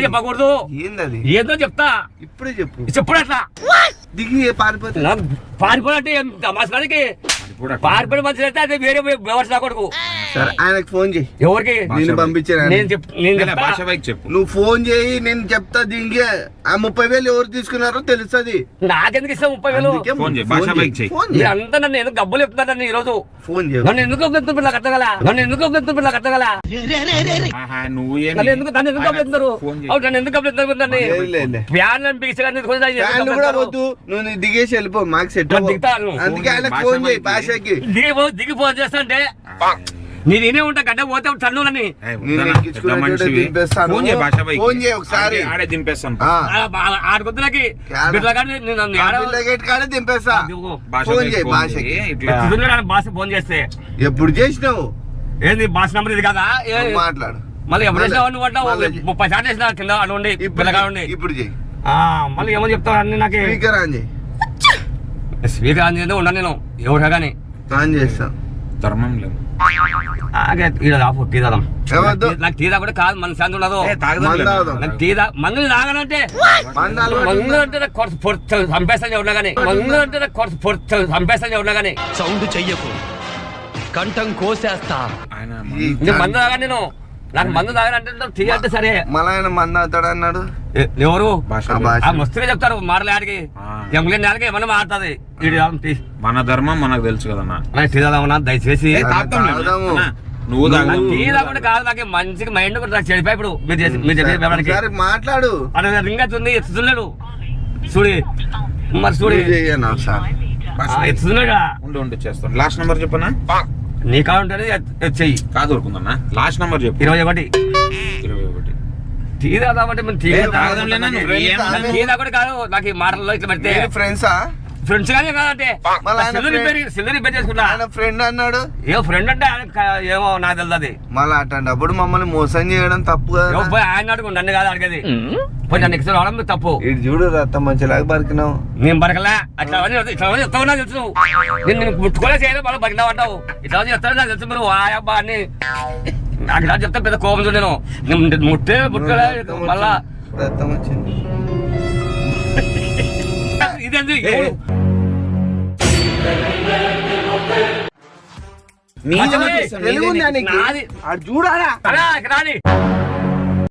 [SPEAKER 1] చెప్పకూడదు.
[SPEAKER 2] ఏంది?
[SPEAKER 1] ఏదో చెప్తా.
[SPEAKER 2] ఇప్పుడే చెప్పు.
[SPEAKER 1] చెప్పుడు అట్లా
[SPEAKER 2] దిగి పారిపోతా.
[SPEAKER 1] పారిపోవాలంటే తమాసానికి పారిపోయిన మంచిది అయితే అదే వేరే వ్యవస్థ రాకూడదు.
[SPEAKER 2] సరే ఆయనకు ఫోన్ చేయి.
[SPEAKER 1] ఎవరికి?
[SPEAKER 2] నేను పంపించాను.
[SPEAKER 3] చెప్పు.
[SPEAKER 2] నువ్వు ఫోన్ చేయి, నేను చెప్తా. దీనికి ఆ 30,000 ఎవరు తీసుకున్నారో తెలుస్తుంది.
[SPEAKER 1] నాకెందుకు ఇస్తావు 30,000? అంతా నన్ను ఎందుకు గబ్బులు చెప్తున్నారు నన్ను ఈ రోజు?
[SPEAKER 2] ఫోన్ చేయి.
[SPEAKER 1] నన్ను ఎందుకు కట్టగల? నన్ను ఎందుకు కట్టగల?
[SPEAKER 3] నువ్వు
[SPEAKER 1] నన్ను ఎందుకు కప్పుతున్నారు? నన్ను ఎందుకు కప్పుతున్నారు? ప్యాన్
[SPEAKER 2] వద్దు, నువ్వు దిగేసి వెళ్ళిపో. మాకు సెట్
[SPEAKER 1] దిగుతాను.
[SPEAKER 2] అందుకే ఆయనకు ఫోన్ చేయి. భాషకి
[SPEAKER 1] దిగి ఫోన్ చేస్తా అంటే నేనే ఉంటా. గడ్డ పోతే తన్నులని
[SPEAKER 2] ఒకసారి
[SPEAKER 1] ఆడకొద్దులకి
[SPEAKER 2] దింపేస్తా.
[SPEAKER 1] భాష ఫోన్ చేస్తే
[SPEAKER 2] ఎప్పుడు చేసినావు?
[SPEAKER 1] ఏంది భాష నంబర్ ఇది కదా?
[SPEAKER 2] మాట్లాడు.
[SPEAKER 1] మళ్ళీ ఎప్పుడు చేసినావు? నువ్వు అంటావు 30 సార్లు చేసినా కింద అటువంటి పిల్లగాడు.
[SPEAKER 2] ఇప్పుడు చెయ్యి.
[SPEAKER 1] మళ్ళీ ఏమో చెప్తావు అన్ని నాకు.
[SPEAKER 2] స్పీకర్ ఆన్ చేయి.
[SPEAKER 1] స్పీకర్ ఆన్ చేస్తే ఉండను నేను ఎవరు కానీ
[SPEAKER 2] ఆన్ చేస్తా.
[SPEAKER 3] ధర్మం లేదు.
[SPEAKER 1] నాకు టీ కూడా కాదు. మన శాంతి ఉండదు. మందులు తాగనంటే మందు అంటే చంపేస్తాను ఎవరినా కానీ. మందు అంటే చంపేస్తాను ఎవరినా కానీ.
[SPEAKER 6] సౌండ్ చెయ్యకు, కంఠం కోసేస్తా.
[SPEAKER 1] మందు తాగా నేను. నాకు మందు తాగనంటే టీ అంటే సరే.
[SPEAKER 2] మళ్ళీ ఆయన మందు అవుతాడు అన్నాడు.
[SPEAKER 1] ఎవరు? మస్తుగా చెప్తారు మాటలు. ఆడికి ఎంప్లాయ్ ఆడికి ఏమన్నా మారుతుంది.
[SPEAKER 3] మన ధర్మం మనకు తెలుసు కదన్నా.
[SPEAKER 1] టీ తాగుదామన్నా దయచేసి.
[SPEAKER 3] నువ్వు
[SPEAKER 1] టీ తాగకుండా కాదు. నాకు మంచిగా మైండ్ నాకు చెడిపోయి. ఇప్పుడు మీరు
[SPEAKER 2] మాట్లాడు.
[SPEAKER 1] అదే రింగ్ అవుతుంది. ఎత్తుతున్నాడు చూడి. మరి చూడి ఎత్తుతున్నాడా?
[SPEAKER 3] ఉండు చేస్తాను. లాస్ట్ నెంబర్ చెప్పనా?
[SPEAKER 1] నీ కావాలంటే చెయ్యి.
[SPEAKER 3] కాదు ఊరుకుందన్నా. లాస్ట్ నెంబర్ చెప్పు.
[SPEAKER 1] 21.
[SPEAKER 3] 21.
[SPEAKER 1] టీ తాగుదామంటే టీ తాగడం టీ తాగకుండా కాదు. నాకు ఈ మాటల్లో ఇట్లా పెడితే
[SPEAKER 2] ఫ్రెండ్సా?
[SPEAKER 1] ఫ్రెండ్స్ కానీ కాదంటే
[SPEAKER 2] మళ్ళీ ఆయన
[SPEAKER 1] సిల్లర్ రిపేర్ చేసుకుంటా.
[SPEAKER 2] ఆయన ఫ్రెండ్ అన్నాడు.
[SPEAKER 1] ఏ ఫ్రెండ్ అంటే ఏమో నాకు తెలియదు.
[SPEAKER 2] మళ్ళీ అట్లాంటప్పుడు మమ్మల్ని మోసం చేయడం తప్పు కదా.
[SPEAKER 1] పోయి ఆయన అడుగు, నన్ను కాదు అడిగేది. పోయి నన్ను ఎక్స్ రావడం తప్పు.
[SPEAKER 2] ఇటు చూడు రక్తం మంచిలాగా బరికినావు.
[SPEAKER 1] నేను బరకలే. అట్లా చెప్తావు నాకు తెలుసు. నేను ముట్టుకోలే చేయలేదు, మళ్ళీ బరికినావు అంటావు. ఇట్లా చెప్తాను నాకు తెలుసు. మీరు వాయబ్బా అని నాకు ఇలా చెప్తే పెద్ద కోపం చూడలేను. నేను ముట్టుకోలే మళ్ళా
[SPEAKER 2] రక్తం వచ్చింది.
[SPEAKER 1] ఇదేంది
[SPEAKER 2] చూడాలా
[SPEAKER 1] రాని